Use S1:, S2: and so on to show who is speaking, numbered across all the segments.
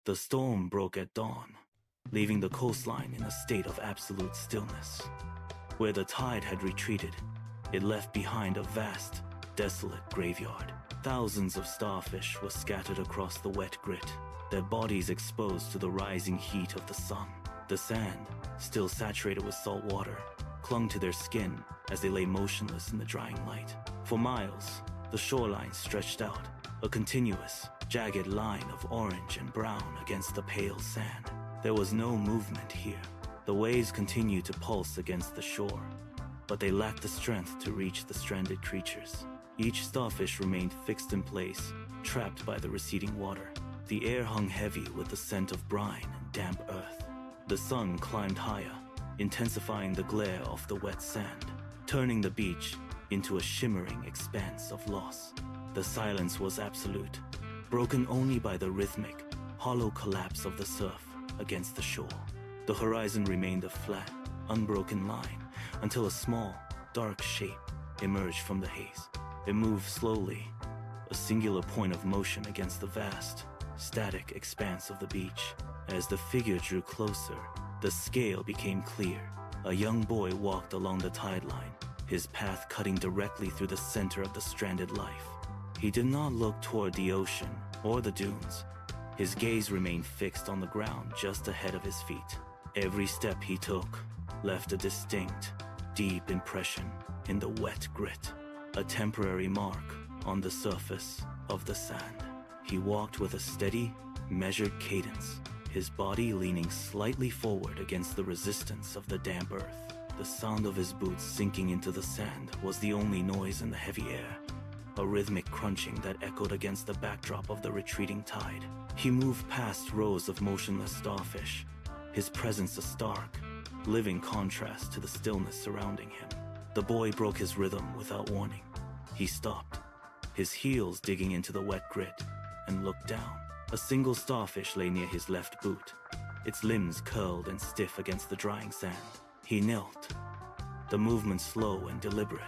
S1: The storm broke at dawn, leaving the coastline in a state of absolute stillness. Where the tide had retreated, it left behind a vast, desolate graveyard. Thousands of starfish were scattered across the wet grit, their bodies exposed to the rising heat of the sun. The sand, still saturated with salt water, clung to their skin as they lay motionless in the drying light. For miles, the shoreline stretched out, a continuous, jagged line of orange and brown against the pale sand. There was no movement here. The waves continued to pulse against the shore, but they lacked the strength to reach the stranded creatures. Each starfish remained fixed in place, trapped by the receding water. The air hung heavy with the scent of brine and damp earth. The sun climbed higher, intensifying the glare of the wet sand, turning the beach into a shimmering expanse of loss. The silence was absolute, broken only by the rhythmic, hollow collapse of the surf against the shore. The horizon remained a flat, unbroken line until a small, dark shape emerged from the haze. It moved slowly, a singular point of motion against the vast, static expanse of the beach. As the figure drew closer, the scale became clear. A young boy walked along the tide line, his path cutting directly through the center of the stranded life. He did not look toward the ocean or the dunes. His gaze remained fixed on the ground just ahead of his feet. Every step he took left a distinct, deep impression in the wet grit, a temporary mark on the surface of the sand. He walked with a steady, measured cadence, his body leaning slightly forward against the resistance of the damp earth. The sound of his boots sinking into the sand was the only noise in the heavy air, a rhythmic crunching that echoed against the backdrop of the retreating tide. He moved past rows of motionless starfish, his presence a stark, living contrast to the stillness surrounding him. The boy broke his rhythm without warning. He stopped, his heels digging into the wet grit, and looked down. A single starfish lay near his left boot, its limbs curled and stiff against the drying sand. He knelt, the movement slow and deliberate,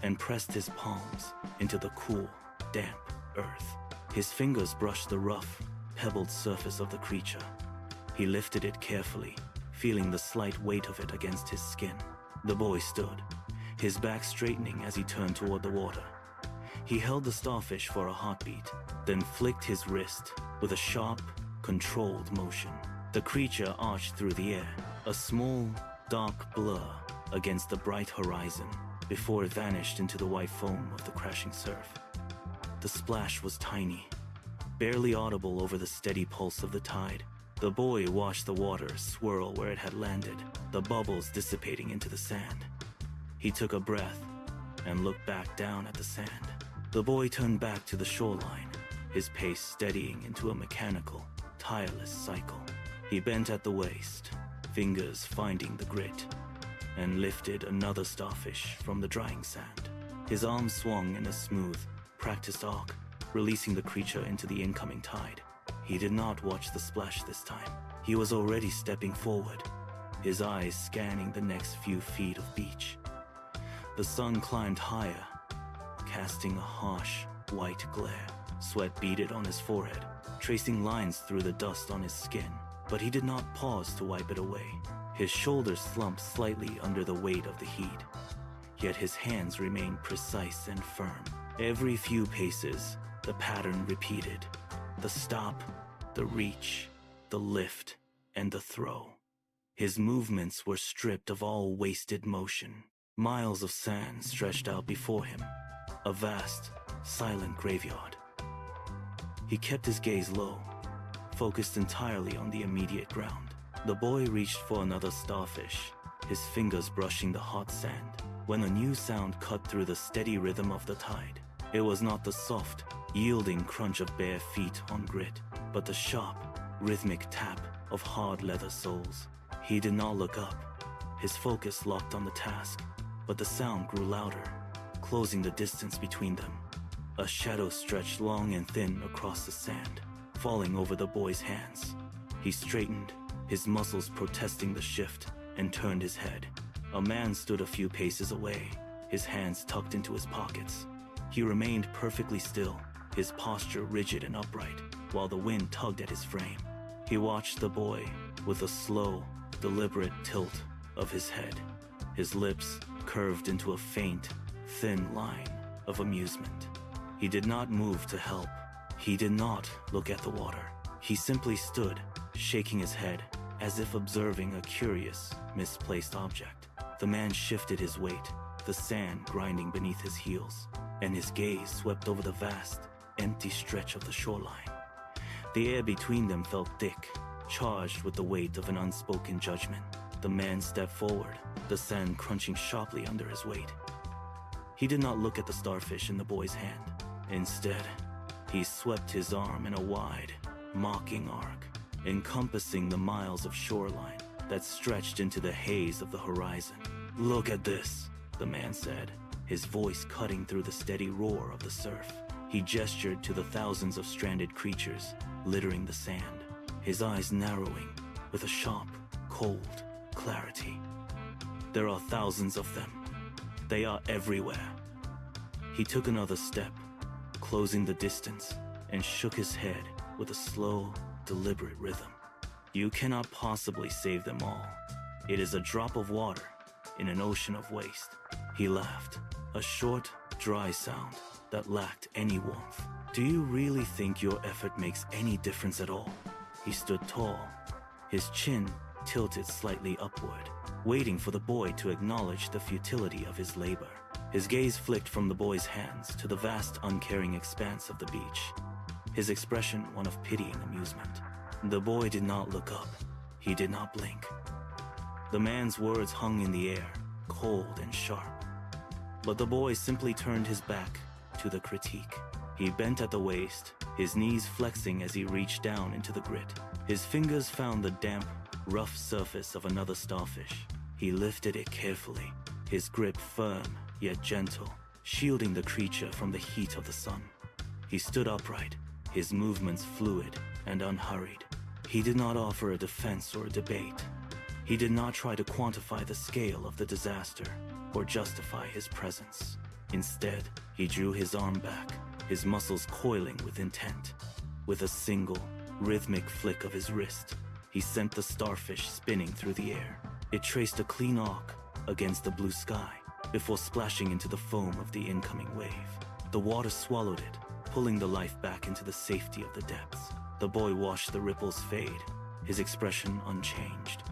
S1: and pressed his palms into the cool, damp earth. His fingers brushed the rough, pebbled surface of the creature. He lifted it carefully, feeling the slight weight of it against his skin. The boy stood, his back straightening as he turned toward the water. He held the starfish for a heartbeat, then flicked his wrist with a sharp, controlled motion. The creature arched through the air, a small, dark blur against the bright horizon, before it vanished into the white foam of the crashing surf. The splash was tiny, barely audible over the steady pulse of the tide. The boy watched the water swirl where it had landed, the bubbles dissipating into the sand. He took a breath and looked back down at the sand. The boy turned back to the shoreline, his pace steadying into a mechanical, tireless cycle. He bent at the waist, fingers finding the grit, and lifted another starfish from the drying sand. His arm swung in a smooth, practiced arc, releasing the creature into the incoming tide. He did not watch the splash this time. He was already stepping forward, his eyes scanning the next few feet of beach. The sun climbed higher, casting a harsh, white glare. Sweat beaded on his forehead, tracing lines through the dust on his skin, but he did not pause to wipe it away. His shoulders slumped slightly under the weight of the heat, yet his hands remained precise and firm. Every few paces, the pattern repeated. The stop, the reach, the lift, and the throw. His movements were stripped of all wasted motion. Miles of sand stretched out before him, a vast, silent graveyard. He kept his gaze low, focused entirely on the immediate ground. The boy reached for another starfish, his fingers brushing the hot sand, when a new sound cut through the steady rhythm of the tide. It was not the soft, yielding crunch of bare feet on grit, but the sharp, rhythmic tap of hard leather soles. He did not look up, his focus locked on the task, but the sound grew louder, closing the distance between them. A shadow stretched long and thin across the sand, falling over the boy's hands. He straightened, his muscles protesting the shift, and turned his head. A man stood a few paces away, his hands tucked into his pockets. He remained perfectly still, his posture rigid and upright, while the wind tugged at his frame. He watched the boy with a slow, deliberate tilt of his head. His lips curved into a faint, thin line of amusement. He did not move to help. He did not look at the water. He simply stood, shaking his head, as if observing a curious, misplaced object. The man shifted his weight, the sand grinding beneath his heels, and his gaze swept over the vast, empty stretch of the shoreline. The air between them felt thick, charged with the weight of an unspoken judgment. The man stepped forward, the sand crunching sharply under his weight. He did not look at the starfish in the boy's hand. Instead, he swept his arm in a wide, mocking arc, encompassing the miles of shoreline that stretched into the haze of the horizon. "Look at this," the man said, his voice cutting through the steady roar of the surf. He gestured to the thousands of stranded creatures littering the sand, his eyes narrowing with a sharp, cold clarity. "There are thousands of them. They are everywhere." He took another step, closing the distance, and shook his head with a slow, deliberate rhythm. "You cannot possibly save them all. It is a drop of water in an ocean of waste." He laughed, a short, dry sound that lacked any warmth. "Do you really think your effort makes any difference at all?" He stood tall, his chin tilted slightly upward, waiting for the boy to acknowledge the futility of his labor. His gaze flicked from the boy's hands to the vast, uncaring expanse of the beach, his expression one of pity and amusement. The boy did not look up. He did not blink. The man's words hung in the air, cold and sharp. But the boy simply turned his back to the critique. He bent at the waist, his knees flexing as he reached down into the grit. His fingers found the damp, rough surface of another starfish. He lifted it carefully, his grip firm yet gentle, shielding the creature from the heat of the sun. He stood upright, his movements fluid and unhurried. He did not offer a defense or a debate. He did not try to quantify the scale of the disaster or justify his presence. Instead, he drew his arm back, his muscles coiling with intent. With a single, rhythmic flick of his wrist, he sent the starfish spinning through the air. It traced a clean arc against the blue sky before splashing into the foam of the incoming wave. The water swallowed it, pulling the life back into the safety of the depths. The boy watched the ripples fade, his expression unchanged.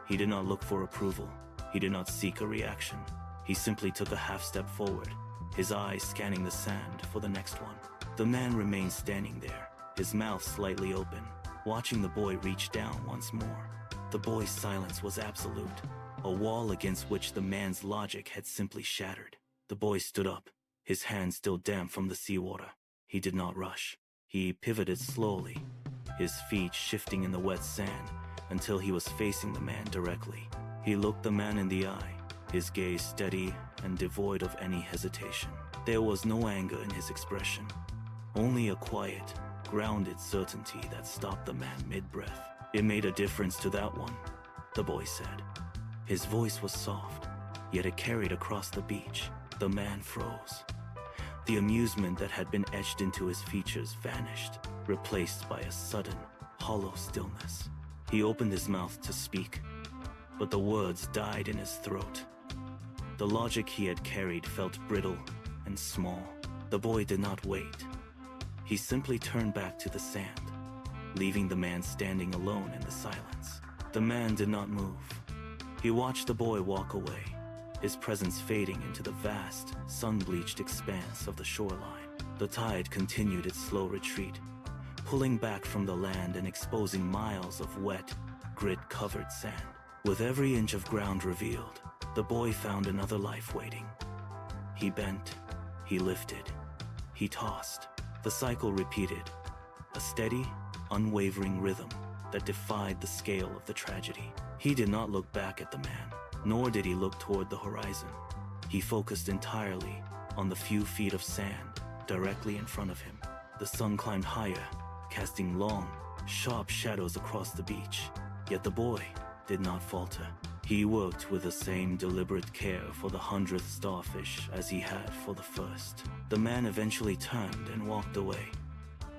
S1: He did not look for approval. He did not seek a reaction. He simply took a half step forward, his eyes scanning the sand for the next one. The man remained standing there, his mouth slightly open, watching the boy reach down once more. The boy's silence was absolute, a wall against which the man's logic had simply shattered. The boy stood up, his hands still damp from the seawater. He did not rush. He pivoted slowly, his feet shifting in the wet sand until he was facing the man directly. He looked the man in the eye, his gaze steady and devoid of any hesitation. There was no anger in his expression, only a quiet, grounded certainty that stopped the man mid-breath. "It made a difference to that one," the boy said. His voice was soft, yet it carried across the beach. The man froze. The amusement that had been etched into his features vanished, replaced by a sudden, hollow stillness. He opened his mouth to speak, but the words died in his throat. The logic he had carried felt brittle and small. The boy did not wait. He simply turned back to the sand, leaving the man standing alone in the silence. The man did not move. He watched the boy walk away, his presence fading into the vast, sun-bleached expanse of the shoreline. The tide continued its slow retreat, pulling back from the land and exposing miles of wet, grit-covered sand. With every inch of ground revealed, the boy found another life waiting. He bent, he lifted, he tossed. The cycle repeated, a steady, unwavering rhythm that defied the scale of the tragedy. He did not look back at the man, nor did he look toward the horizon. He focused entirely on the few feet of sand directly in front of him. The sun climbed higher, casting long, sharp shadows across the beach. Yet the boy did not falter. He worked with the same deliberate care for the 100th starfish as he had for the first. The man eventually turned and walked away,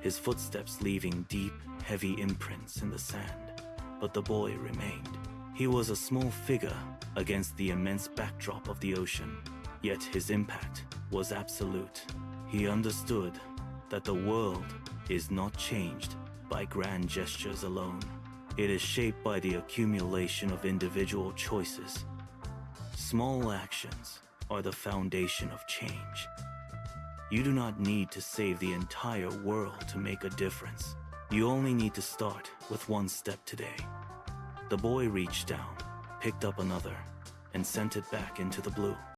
S1: his footsteps leaving deep, heavy imprints in the sand. But the boy remained. He was a small figure against the immense backdrop of the ocean, yet his impact was absolute. He understood that the world is not changed by grand gestures alone. It is shaped by the accumulation of individual choices. Small actions are the foundation of change. You do not need to save the entire world to make a difference. You only need to start with one step today. The boy reached down, picked up another, and sent it back into the blue.